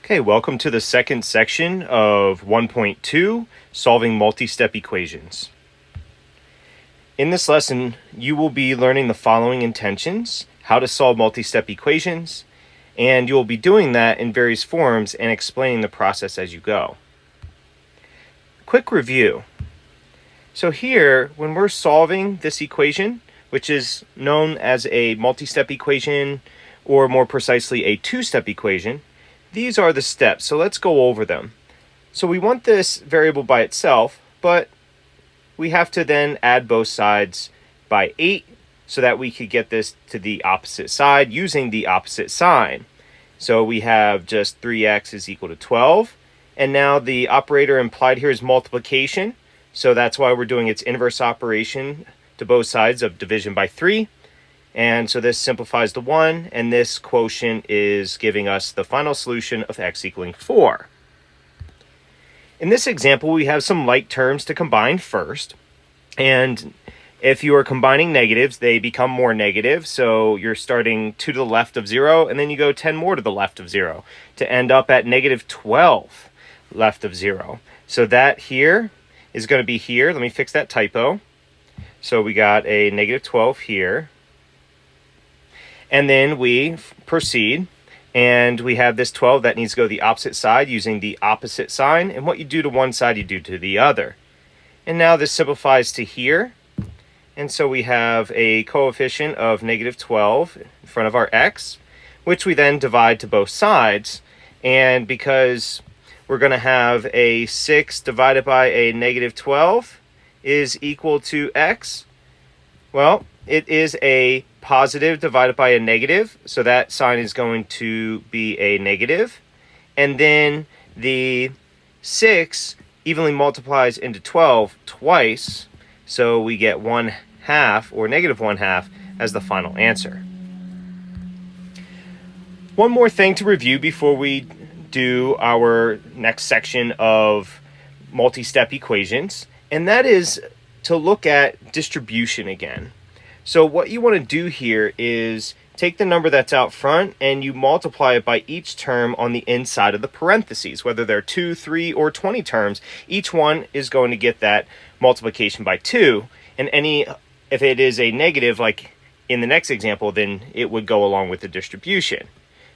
Okay, welcome to the second section of 1.2, Solving Multi-Step Equations. In this lesson, you will be learning the following intentions: how to solve multi-step equations, and you will be doing that in various forms and explaining the process as you go. Quick review. So here, when we're solving this equation, which is known as a multi-step equation, or more precisely a two-step equation, these are the steps, so let's go over them. So we want this variable by itself, but we have to then add both sides by 8 so that we could get this to the opposite side using the opposite sign. So we have just 3x is equal to 12, and now the operator implied here is multiplication, so that's why we're doing its inverse operation to both sides of division by 3. And so this simplifies to 1, and this quotient is giving us the final solution of x equaling 4. In this example, we have some like terms to combine first. And if you are combining negatives, they become more negative. So you're starting 2 to the left of 0, and then you go 10 more to the left of 0 to end up at negative 12 left of 0. So that here is going to be here. Let me fix that typo. So we got a negative 12 here. And then we proceed, and we have this 12 that needs to go the opposite side using the opposite sign. And what you do to one side, you do to the other. And now this simplifies to here. And so we have a coefficient of negative 12 in front of our x, which we then divide to both sides. And because we're going to have a 6 divided by a negative 12 is equal to x, well, it is a positive divided by a negative, so that sign is going to be a negative. And then the 6 evenly multiplies into 12 twice, so we get 1/2 or negative 1/2 as the final answer. One more thing to review before we do our next section of multi-step equations, and that is to look at distribution again. So what you want to do here is take the number that's out front and you multiply it by each term on the inside of the parentheses. Whether they're 2, 3, or 20 terms, each one is going to get that multiplication by 2. And if it is a negative, like in the next example, then it would go along with the distribution.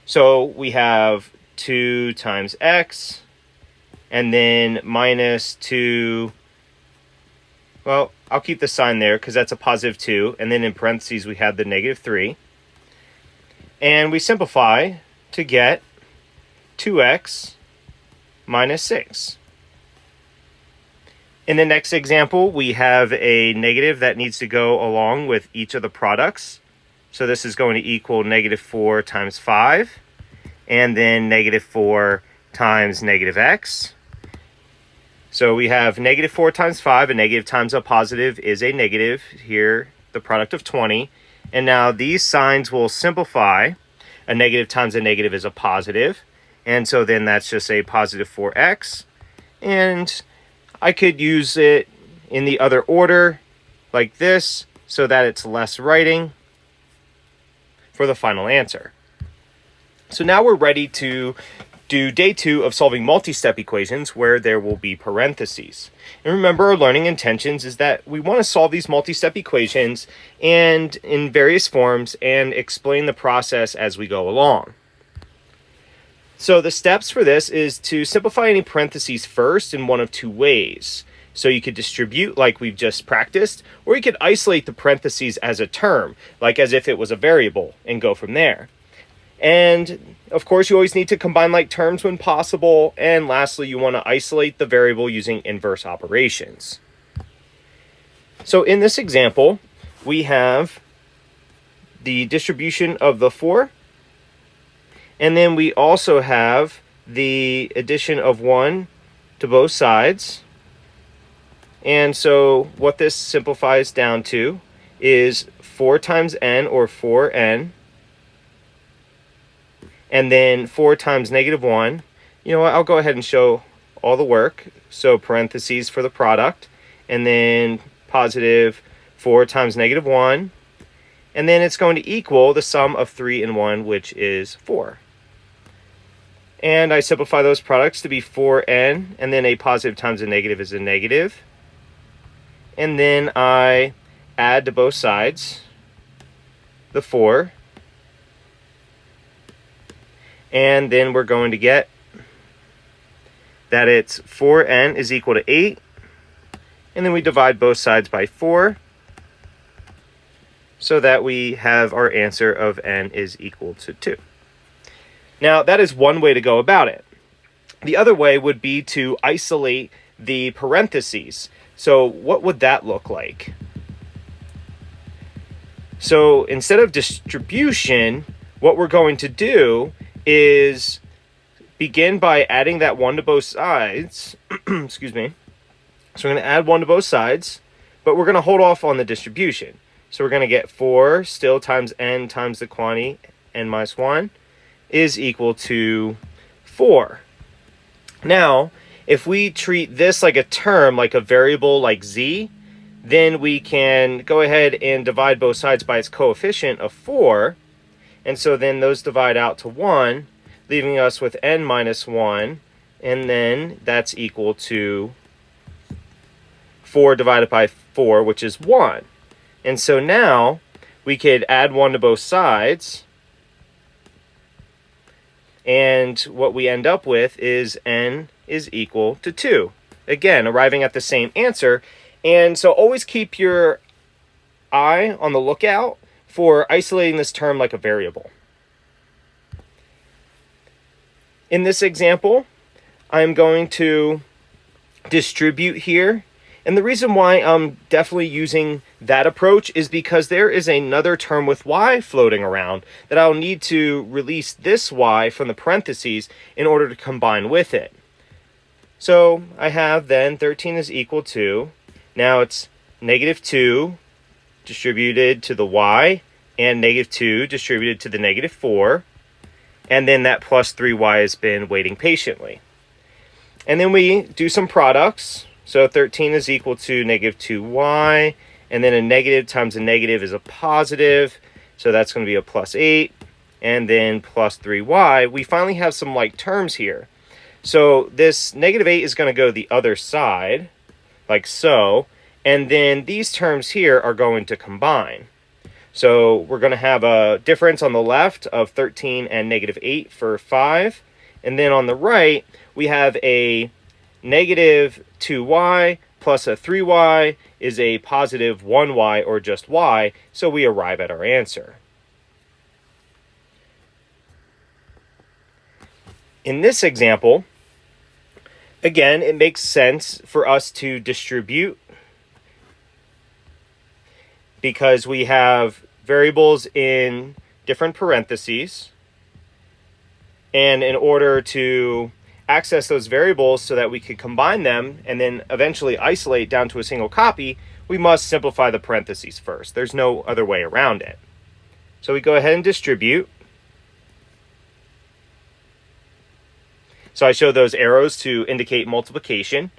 So we have 2 times x, and then minus 2. Well, I'll keep the sign there because that's a positive 2. And then in parentheses, we have the negative 3. And we simplify to get 2x minus 6. In the next example, we have a negative that needs to go along with each of the products. So this is going to equal negative 4 times 5. And then negative 4 times negative x. So we have negative 4 times 5, a negative times a positive is a negative. Here, the product of 20. And now these signs will simplify. A negative times a negative is a positive. And so then that's just a positive 4x. And I could use it in the other order, like this, so that it's less writing for the final answer. So now we're ready to do day 2 of solving multi-step equations where there will be parentheses. And remember, our learning intentions is that we want to solve these multi-step equations and in various forms and explain the process as we go along. So the steps for this is to simplify any parentheses first in one of two ways. So you could distribute like we've just practiced, or you could isolate the parentheses as a term, like as if it was a variable, and go from there. And of course, you always need to combine like terms when possible. And lastly, you want to isolate the variable using inverse operations. So in this example, we have the distribution of the 4. And then we also have the addition of 1 to both sides. And so what this simplifies down to is 4 times n, or 4n. And then 4 times negative 1. You know what? I'll go ahead and show all the work. So parentheses for the product. And then positive 4 times negative 1. And then it's going to equal the sum of 3 and 1, which is 4. And I simplify those products to be 4n, and then a positive times a negative is a negative. And then I add to both sides the 4. And then we're going to get that it's 4n is equal to 8. And then we divide both sides by 4 so that we have our answer of n is equal to 2. Now, that is one way to go about it. The other way would be to isolate the parentheses. So what would that look like? So instead of distribution, what we're going to do is begin by adding that 1 to both sides. Excuse me. So we're going to add 1 to both sides, but we're going to hold off on the distribution. So we're going to get 4 still times n times the quantity n minus 1 is equal to 4. Now, if we treat this like a term, like a variable like z, then we can go ahead and divide both sides by its coefficient of 4. And so then those divide out to 1, leaving us with n minus 1. And then that's equal to 4 divided by 4, which is 1. And so now we could add 1 to both sides. And what we end up with is n is equal to 2. Again, arriving at the same answer. And so always keep your eye on the lookout for isolating this term like a variable. In this example, I'm going to distribute here. And the reason why I'm definitely using that approach is because there is another term with y floating around that I'll need to release this y from the parentheses in order to combine with it. So I have then 13 is equal to, now it's negative 2 distributed to the y and negative 2 distributed to the negative 4. And then that plus 3y has been waiting patiently. And then we do some products. So 13 is equal to negative 2y, and then a negative times a negative is a positive, so that's going to be a plus 8, and then plus 3y. We finally have some like terms here. So this negative 8 is going to go the other side, like so, and then these terms here are going to combine. So we're going to have a difference on the left of 13 and negative 8 for 5, and then on the right, we have a negative 2y plus a 3y is a positive 1y or just y, so we arrive at our answer. In this example, again, it makes sense for us to distribute because we have variables in different parentheses, and in order to access those variables so that we could combine them and then eventually isolate down to a single copy, we must simplify the parentheses first. There's no other way around it. So we go ahead and distribute. So I show those arrows to indicate multiplication.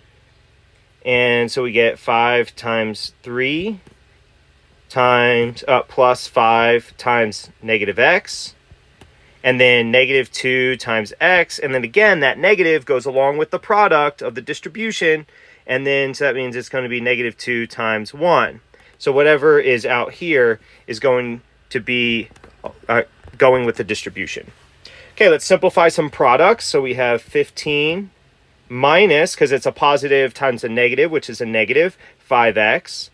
And so we get 5 times 3 times plus 5 times negative x. And then negative 2 times x, and then again, that negative goes along with the product of the distribution, and then so that means it's going to be negative 2 times 1. So whatever is out here is going to be going with the distribution. Okay, let's simplify some products. So we have 15 minus, because it's a positive times a negative, which is a negative, 5x,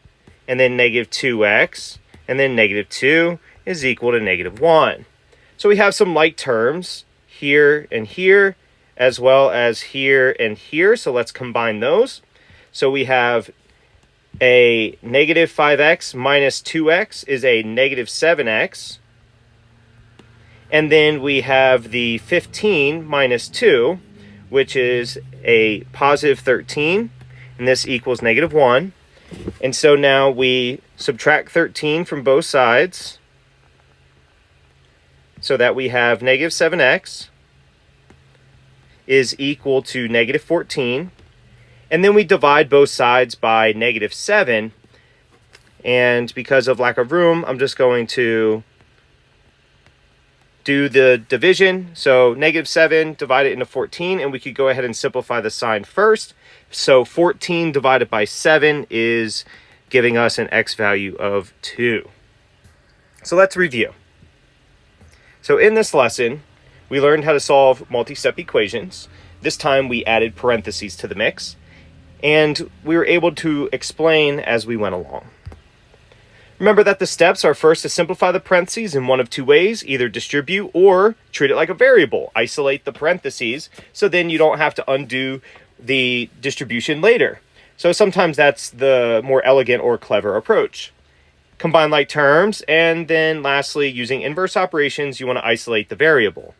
and then negative 2x, and then negative 2 is equal to negative 1. So we have some like terms here and here, as well as here and here. So let's combine those. So we have a negative 5x minus 2x is a negative 7x. And then we have the 15 minus 2, which is a positive 13. And this equals negative 1. And so now we subtract 13 from both sides, so that we have negative 7x is equal to negative 14. And then we divide both sides by negative 7. And because of lack of room, I'm just going to do the division. So -7, divide it into 14, and we could go ahead and simplify the sign first. So 14 divided by 7 is giving us an x value of 2. So let's review. So in this lesson, we learned how to solve multi-step equations. This time we added parentheses to the mix, and we were able to explain as we went along. Remember that the steps are first to simplify the parentheses in one of two ways, either distribute or treat it like a variable. Isolate the parentheses so then you don't have to undo the distribution later. So sometimes that's the more elegant or clever approach. Combine like terms, and then lastly, using inverse operations, you want to isolate the variable.